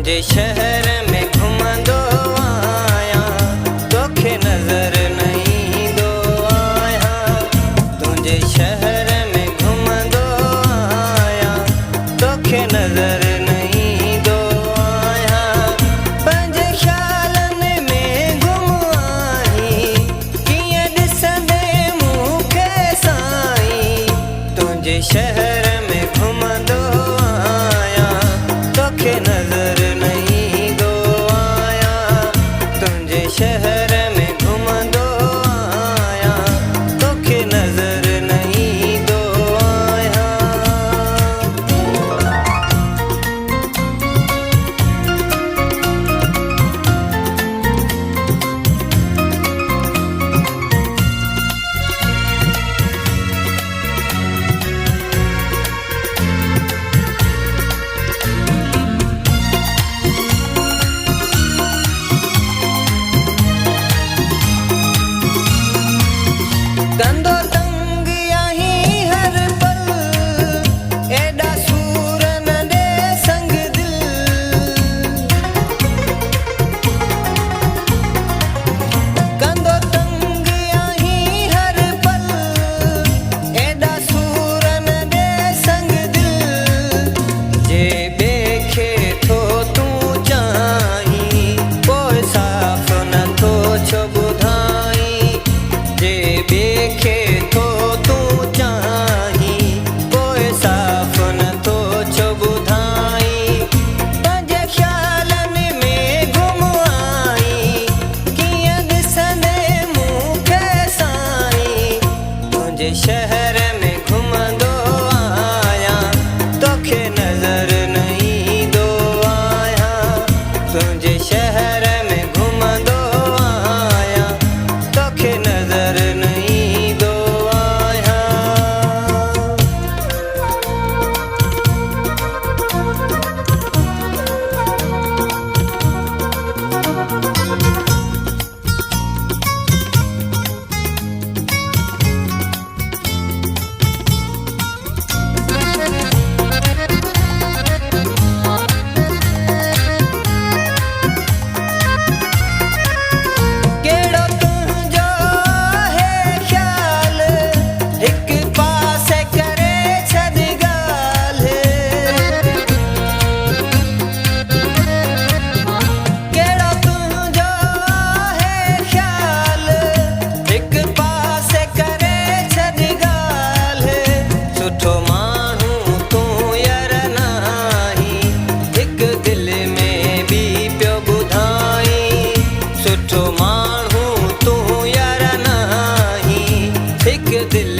तुंहिंजे शहर में घुमंदो आहियां, तोखे नज़र न ईंदो आहियां। तुंहिंजे शहर में घुमंदो आहियां, तोखे नज़र न ईंदो आहियां। पंहिंजे ख़्यालनि में गुम आहीं, कीअं ॾिसंदे मूंखे साईं। तुंहिंजे शहर में घुमंदो आहियां, तोखे नज़र न ईंदो आहियां। तुंहिंजे शहर में घुमंदो आहियां, तोखे नज़र न ईंदो आहियां। कंदो तंग आहीं हर पल, एॾा सूर न ॾे संग दिल। कंदो तंग आहीं हर पल, एॾा सूर न ॾे संग दिल। जे ॿिए खे थो तूं चाहीं, पोइ साफ़ नथो छो ॿुधाईं। जे ॿिए खे थो तूं चाहीं, पोइ साफ़ नथो छो ॿुधाईं। पंहिंजे ख़्यालनि में गुम आहीं, कीअं ॾिसंदे मूंखे साईं। तुंहिंजे शहर में घुमंदो आहियां, तोखे नज़र न ईंदो आहियां। तुंहिंजे शहर में घुमंदो आहियां, तोखे नज़र न ईंदो आहियां। कहिड़ो तुंहिंजो आहे ख़्याल, हिकु पासे करे छॾ ॻाल्हि। कहिड़ो तुंहिंजो आहे ख़्याल, हिकु पासे करे छॾ ॻाल्हि। सुठो माण्हू तूं यार नाहीं, हिकु दिलि में बि पियो ॿुधाईं। सुठो माण्हू तूं यार नाहीं, हिकु दिलि